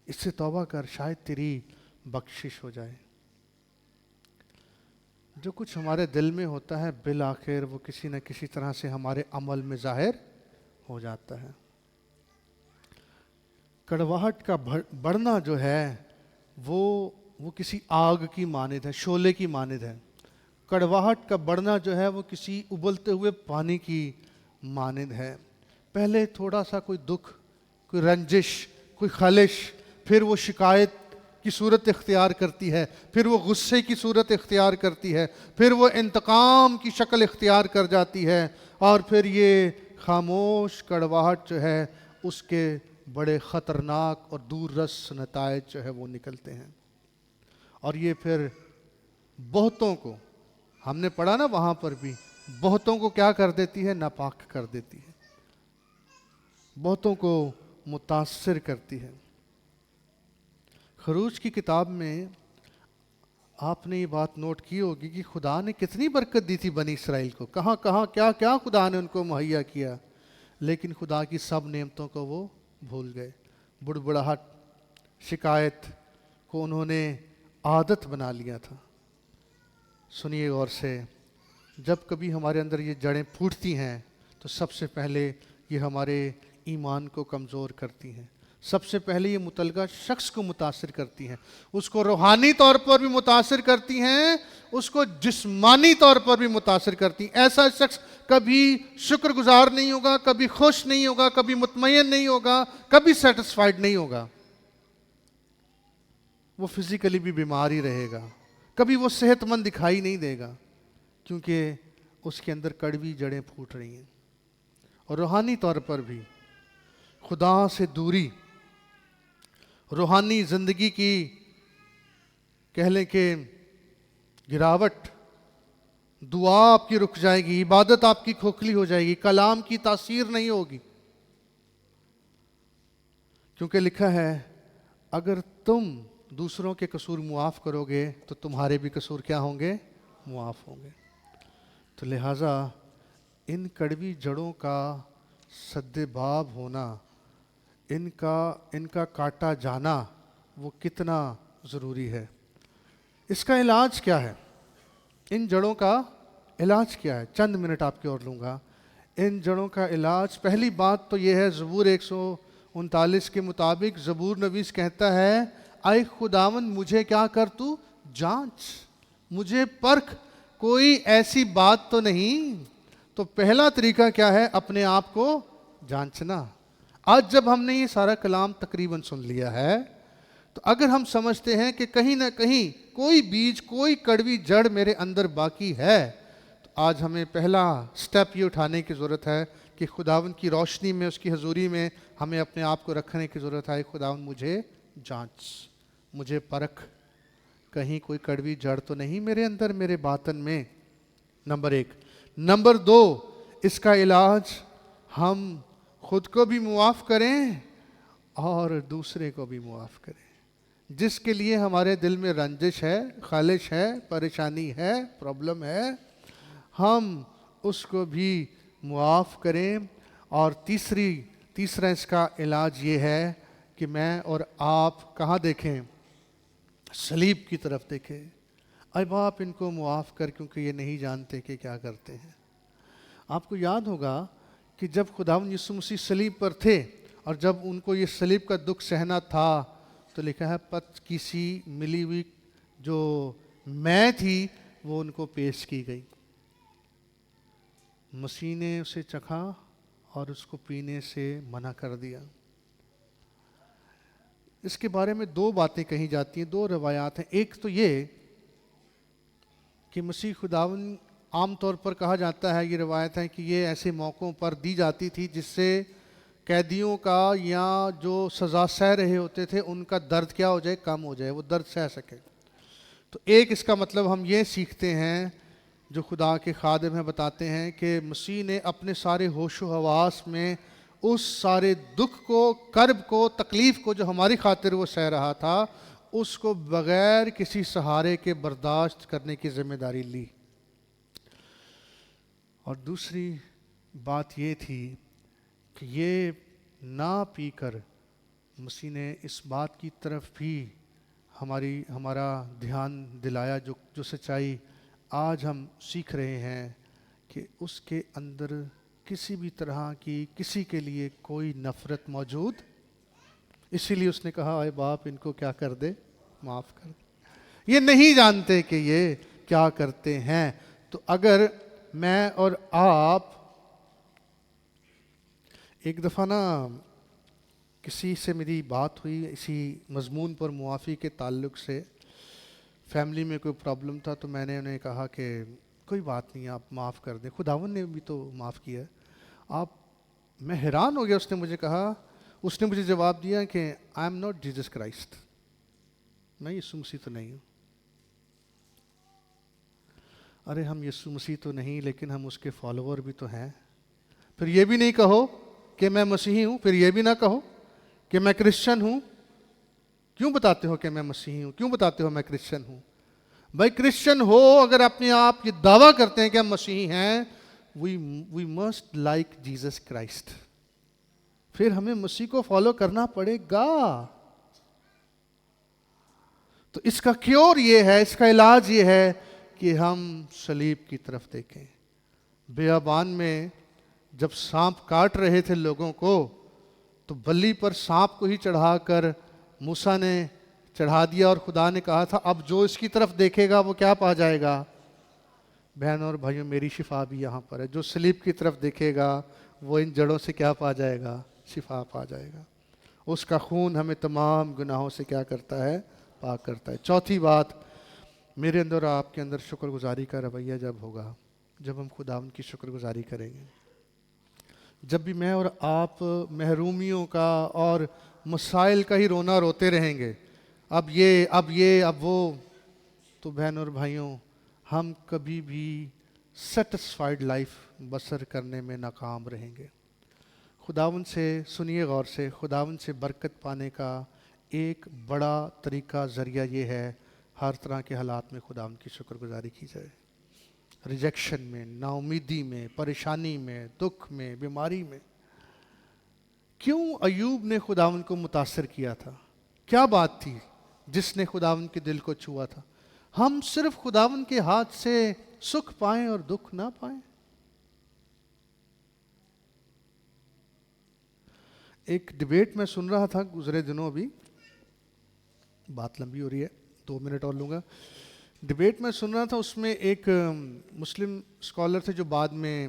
اس سے توبہ کر، شاید تیری بخشش ہو جائے۔ جو کچھ ہمارے دل میں ہوتا ہے بالآخر وہ کسی نہ کسی طرح سے ہمارے عمل میں ظاہر ہو جاتا ہے۔ کڑواہٹ کا بڑھنا جو ہے وہ کسی آگ کی مانند ہے، شعلے کی مانند ہے۔ کڑواہٹ کا بڑھنا جو ہے وہ کسی ابلتے ہوئے پانی کی مانند ہے۔ پہلے تھوڑا سا کوئی دکھ، کوئی رنجش، کوئی خلش، پھر وہ شکایت کی صورت اختیار کرتی ہے، پھر وہ غصے کی صورت اختیار کرتی ہے، پھر وہ انتقام کی شکل اختیار کر جاتی ہے، اور پھر یہ خاموش کڑواہٹ جو ہے اس کے بڑے خطرناک اور دور رس نتائج جو ہے وہ نکلتے ہیں۔ اور یہ پھر بہتوں کو، ہم نے پڑھا نا وہاں پر بھی، بہتوں کو کیا کر دیتی ہے؟ ناپاک کر دیتی ہے، بہتوں کو متاثر کرتی ہے۔ خروج کی کتاب میں آپ نے یہ بات نوٹ کی ہوگی کہ خدا نے کتنی برکت دی تھی بنی اسرائیل کو، کہاں کہاں کیا کیا خدا نے ان کو مہیا کیا، لیکن خدا کی سب نعمتوں کو وہ بھول گئے۔ بڑبڑاہٹ، شکایت کو انہوں نے عادت بنا لیا تھا۔ سنیے غور سے، جب کبھی ہمارے اندر یہ جڑیں پھوٹتی ہیں تو سب سے پہلے یہ ہمارے ایمان کو کمزور کرتی ہیں، سب سے پہلے یہ متعلقہ شخص کو متاثر کرتی ہیں، اس کو روحانی طور پر بھی متاثر کرتی ہیں، اس کو جسمانی طور پر بھی متاثر کرتی ہیں۔ ایسا شخص کبھی شکر گزار نہیں ہوگا، کبھی خوش نہیں ہوگا، کبھی مطمئن نہیں ہوگا، کبھی سیٹسفائیڈ نہیں ہوگا۔ وہ فزیکلی بھی بیمار ہی رہے گا، کبھی وہ صحت مند دکھائی نہیں دے گا، کیونکہ اس کے اندر کڑوی جڑیں پھوٹ رہی ہیں۔ اور روحانی طور پر بھی خدا سے دوری، روحانی زندگی کی کہہ لیں کہ گراوٹ، دعا آپ کی رک جائے گی، عبادت آپ کی کھوکھلی ہو جائے گی، کلام کی تاثیر نہیں ہوگی، کیونکہ لکھا ہے اگر تم دوسروں کے قصور معاف کرو گے تو تمہارے بھی قصور کیا ہوں گے؟ معاف ہوں گے۔ تو لہٰذا ان کڑوی جڑوں کا سد باب ہونا، ان کا کاٹا جانا وہ کتنا ضروری ہے۔ اس کا علاج کیا ہے؟ ان جڑوں کا علاج کیا ہے؟ چند منٹ آپ کے اور لوں گا۔ ان جڑوں کا علاج، پہلی بات تو یہ ہے، زبور 139 کے مطابق زبور نویس کہتا ہے اے خداوند مجھے کیا کر، تو جانچ، مجھے پرکھ، کوئی ایسی بات تو نہیں۔ تو پہلا طریقہ کیا ہے؟ اپنے آپ کو جانچنا۔ آج جب ہم نے یہ سارا کلام تقریباً سن لیا ہے، تو اگر ہم سمجھتے ہیں کہ کہیں نہ کہیں کوئی بیج، کوئی کڑوی جڑ میرے اندر باقی ہے، تو آج ہمیں پہلا سٹیپ یہ اٹھانے کی ضرورت ہے کہ خداوند کی روشنی میں، اس کی حضوری میں ہمیں اپنے آپ کو رکھنے کی ضرورت ہے۔ خداوند مجھے جانچ، مجھے پرکھ، کہیں کوئی کڑوی جڑ تو نہیں میرے اندر، میرے باطن میں۔ نمبر 1۔ نمبر 2، اس کا علاج ہم خود کو بھی معاف کریں اور دوسرے کو بھی معاف کریں۔ جس کے لیے ہمارے دل میں رنجش ہے، خالش ہے، پریشانی ہے، پرابلم ہے، ہم اس کو بھی معاف کریں۔ اور تیسرا اس کا علاج یہ ہے کہ میں اور آپ کہاں دیکھیں؟ صلیب کی طرف دیکھیں۔ اے باپ ان کو معاف کر، کیونکہ یہ نہیں جانتے کہ کیا کرتے ہیں۔ آپ کو یاد ہوگا کہ جب خداوند یسوع مسیح صلیب پر تھے اور جب ان کو یہ صلیب کا دکھ سہنا تھا، تو لکھا ہے پت کی سی ملی ہوئی جو میں تھی وہ ان کو پیش کی گئی۔ مسیح نے اسے چکھا اور اس کو پینے سے منع کر دیا۔ اس کے بارے میں 2 باتیں کہی جاتی ہیں، 2 روایات ہیں۔ ایک تو یہ کہ مسیح خداوند، عام طور پر کہا جاتا ہے، یہ روایت ہے کہ یہ ایسے موقعوں پر دی جاتی تھی جس سے قیدیوں کا یا جو سزا سہ رہے ہوتے تھے ان کا درد کیا ہو جائے؟ کم ہو جائے، وہ درد سہ سکے۔ تو ایک اس کا مطلب ہم یہ سیکھتے ہیں، جو خدا کے خادم ہیں بتاتے ہیں، کہ مسیح نے اپنے سارے ہوش و حواس میں اس سارے دکھ کو، کرب کو، تکلیف کو جو ہماری خاطر وہ سہ رہا تھا، اس کو بغیر کسی سہارے کے برداشت کرنے کی ذمہ داری لی۔ اور دوسری بات یہ تھی کہ یہ نہ پی کر مسیح نے اس بات کی طرف بھی ہمارا دھیان دلایا، جو سچائی آج ہم سیکھ رہے ہیں، کہ اس کے اندر کسی بھی طرح کی کسی کے لیے کوئی نفرت موجود۔ اسی لیے اس نے کہا اے باپ ان کو کیا کر دے؟ معاف کر دے، یہ نہیں جانتے کہ یہ کیا کرتے ہیں۔ تو اگر میں اور آپ، ایک دفعہ نا کسی سے میری بات ہوئی اسی مضمون پر، معافی کے تعلق سے، فیملی میں کوئی پرابلم تھا، تو میں نے انہیں کہا کہ کوئی بات نہیں، آپ معاف کر دیں، خداوند نے بھی تو معاف کیا ہے۔ میں حیران ہو گیا۔ اس نے مجھے جواب دیا کہ I am not Jesus Christ, میں یسوع مسیح تو نہیں ہوں۔ ارے ہم یسوع مسیح تو نہیں، لیکن ہم اس کے فالوور بھی تو ہیں۔ پھر یہ بھی نہیں کہو کہ میں مسیحی ہوں، پھر یہ بھی نہ کہو کہ میں کرسچن ہوں۔ کیوں بتاتے ہو کہ میں مسیحی ہوں؟ کیوں بتاتے ہو میں کرسچن ہوں؟ بھائی کرسچن ہو اگر اپنے آپ یہ دعویٰ کرتے ہیں کہ ہم مسیحی ہیں، we must like Jesus Christ، پھر ہمیں مسیح کو فالو کرنا پڑے گا۔ تو اس کا کیور یہ ہے، اس کا علاج یہ ہے کہ ہم صلیب کی طرف دیکھیں۔ بیابان میں جب سانپ کاٹ رہے تھے لوگوں کو، تو بلی پر سانپ کو ہی چڑھا کر موسیٰ نے چڑھا دیا، اور خدا نے کہا تھا اب جو اس کی طرف دیکھے گا وہ کیا پا جائے گا؟ بہنوں اور بھائیوں، میری شفا بھی یہاں پر ہے۔ جو صلیب کی طرف دیکھے گا وہ ان جڑوں سے کیا پا جائے گا؟ شفا پا جائے گا۔ اس کا خون ہمیں تمام گناہوں سے کیا کرتا ہے؟ پاک کرتا ہے۔ چوتھی بات، میرے اندر اور آپ کے اندر شکر گزاری کا رویہ جب ہوگا، جب ہم خداوند کی شکر گزاری کریں گے، جب بھی میں اور آپ محرومیوں کا اور مسائل کا ہی رونا روتے رہیں گے، اب وہ، تو بہنوں اور بھائیوں، ہم کبھی بھی سیٹسفائیڈ لائف بسر کرنے میں ناکام رہیں گے۔ خداوند سے سنیے غور سے، خداوند سے برکت پانے کا ایک بڑا طریقہ، ذریعہ یہ ہے، ہر طرح کے حالات میں خداوند کی شکر گزاری کی جائے۔ ریجیکشن میں، نا امیدی میں، پریشانی میں، دکھ میں، بیماری میں۔ کیوں ایوب نے خداوند کو متاثر کیا تھا؟ کیا بات تھی جس نے خداوند کے دل کو چھوا تھا؟ ہم صرف خداوند کے ہاتھ سے سکھ پائیں اور دکھ نہ پائیں۔ ایک ڈیبیٹ میں سن رہا تھا گزرے دنوں، ابھی بات لمبی ہو رہی ہے، 2 منٹ اور لوں گا۔ ڈیبیٹ میں سن رہا تھا، اس میں ایک مسلم اسکالر تھے جو بعد میں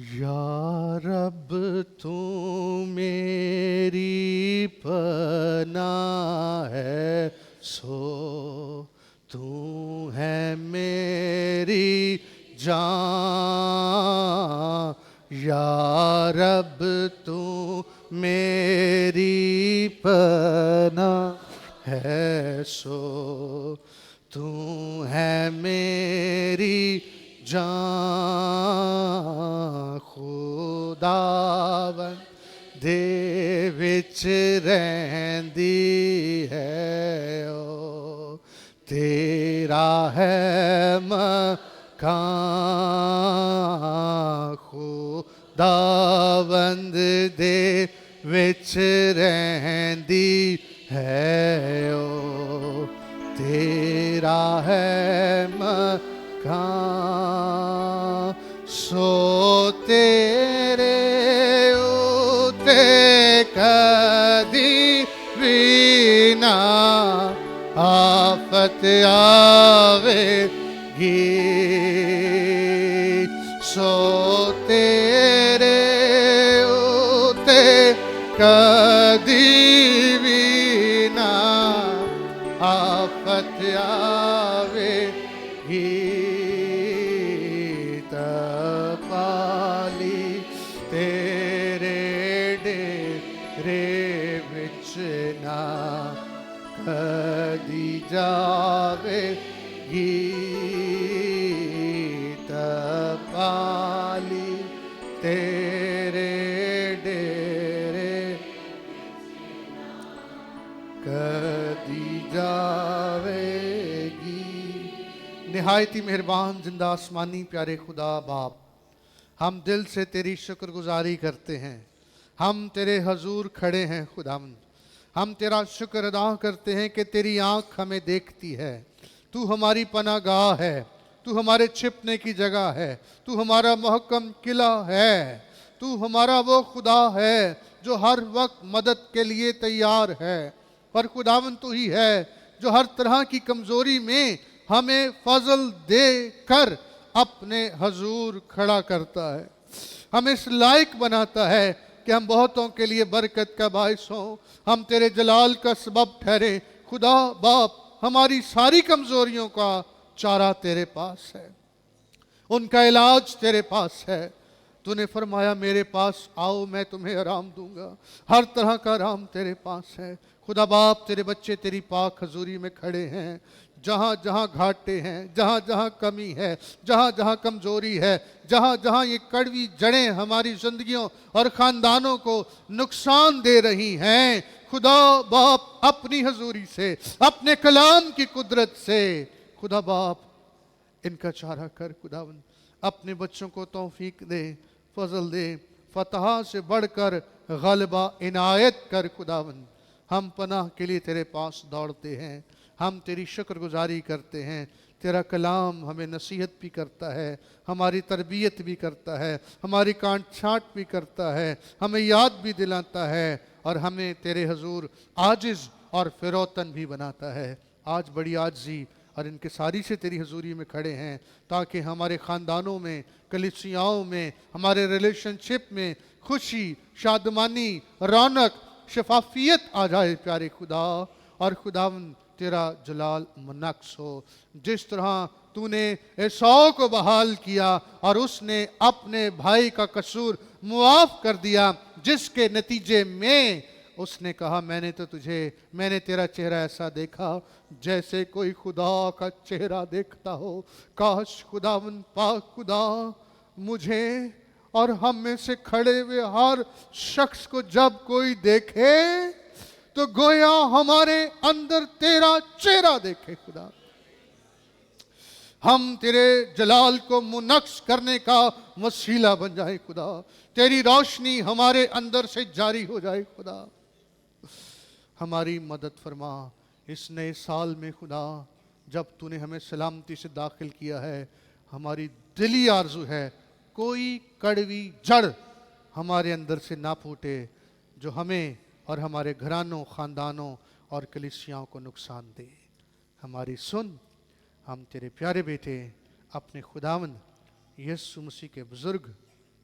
یا رب تو میری پناہ ہے، سو تو ہے میری جان، یا رب تو میری پناہ ہے، سو تو ہے میری جان، خداوند دے وچ رہندی ہے، او تیرا ہے مکان، خداوند دے وچ رہندی ہے، او تیرا ہے مکان، سو تیرے اُتے کدی بھی نہ آفت آوے گی، سو تیرے اُتے کدی بھی نہ آفت آوے گی، تپالی تیرے ڈیرے وچ نہ کدی جاوے گی، تپالی تیرے ڈیرے کدی جاوے گی۔ نہایت ہی مہربان زندہ آسمانی پیارے خدا باپ، ہم دل سے تیری شکر گزاری کرتے ہیں، ہم تیرے حضور کھڑے ہیں خداوند، ہم تیرا شکر ادا کرتے ہیں کہ تیری آنکھ ہمیں دیکھتی ہے، تو ہماری پناہ گاہ ہے، تو ہمارے چھپنے کی جگہ ہے، تو ہمارا محکم قلعہ ہے، تو ہمارا وہ خدا ہے جو ہر وقت مدد کے لیے تیار ہے، پر خداوند تو ہی ہے جو ہر طرح کی کمزوری میں ہمیں فضل دے کر اپنے حضور کھڑا کرتا ہے، ہمیں اس لائق بناتا ہے کہ ہم بہتوں کے لیے برکت کا باعث ہوں، ہم تیرے جلال کا سبب ٹھہرے، خدا باپ ہماری ساری کمزوریوں کا چارہ تیرے پاس ہے، ان کا علاج تیرے پاس ہے، تو نے فرمایا میرے پاس آؤ میں تمہیں آرام دوں گا، ہر طرح کا آرام تیرے پاس ہے، خدا باپ تیرے بچے تیری پاک حضوری میں کھڑے ہیں، جہاں جہاں گھاٹے ہیں، جہاں جہاں کمی ہے، جہاں جہاں کمزوری ہے، جہاں جہاں یہ کڑوی جڑیں ہماری زندگیوں اور خاندانوں کو نقصان دے رہی ہیں، خدا باپ اپنی حضوری سے، اپنے کلام کی قدرت سے خدا باپ ان کا چارہ کر، خداوند اپنے بچوں کو توفیق دے، فضل دے، فتح سے بڑھ کر غلبہ عنایت کر، خداوند ہم پناہ کے لیے تیرے پاس دوڑتے ہیں، ہم تیری شکر گزاری کرتے ہیں، تیرا کلام ہمیں نصیحت بھی کرتا ہے، ہماری تربیت بھی کرتا ہے، ہماری کانٹ چھانٹ بھی کرتا ہے، ہمیں یاد بھی دلاتا ہے، اور ہمیں تیرے حضور عاجز اور فروتن بھی بناتا ہے۔ آج بڑی عاجزی اور انکساری سے تیری حضوری میں کھڑے ہیں تاکہ ہمارے خاندانوں میں، کلیسیاؤں میں، ہمارے ریلیشن شپ میں خوشی، شادمانی، رونق، شفافیت آ جائے پیارے خدا، اور خداوند تیرا جلال منعکس ہو، جس طرح تو نے عیسیٰ کو بحال کیا اور اس نے اپنے بھائی کا قصور معاف کر دیا، جس کے نتیجے میں اس نے کہا میں نے تیرا چہرہ ایسا دیکھا جیسے کوئی خدا کا چہرہ دیکھتا ہو، کاش خداوند پاک خدا مجھے اور ہم میں سے کھڑے ہوئے ہر شخص کو جب کوئی دیکھے تو گویا ہمارے اندر تیرا چہرہ دیکھے، خدا ہم تیرے جلال کو منعکس کرنے کا وسیلہ بن جائے، خدا تیری روشنی ہمارے اندر سے جاری ہو جائے، خدا ہماری مدد فرما اس نئے سال میں، خدا جب تو نے ہمیں سلامتی سے داخل کیا ہے، ہماری دلی آرزو ہے کوئی کڑوی جڑ ہمارے اندر سے نہ پھوٹے جو ہمیں اور ہمارے گھرانوں، خاندانوں اور کلیسیاؤں کو نقصان دے۔ ہماری سن، ہم تیرے پیارے بیٹے اپنے خداوند یسوع مسیح کے بزرگ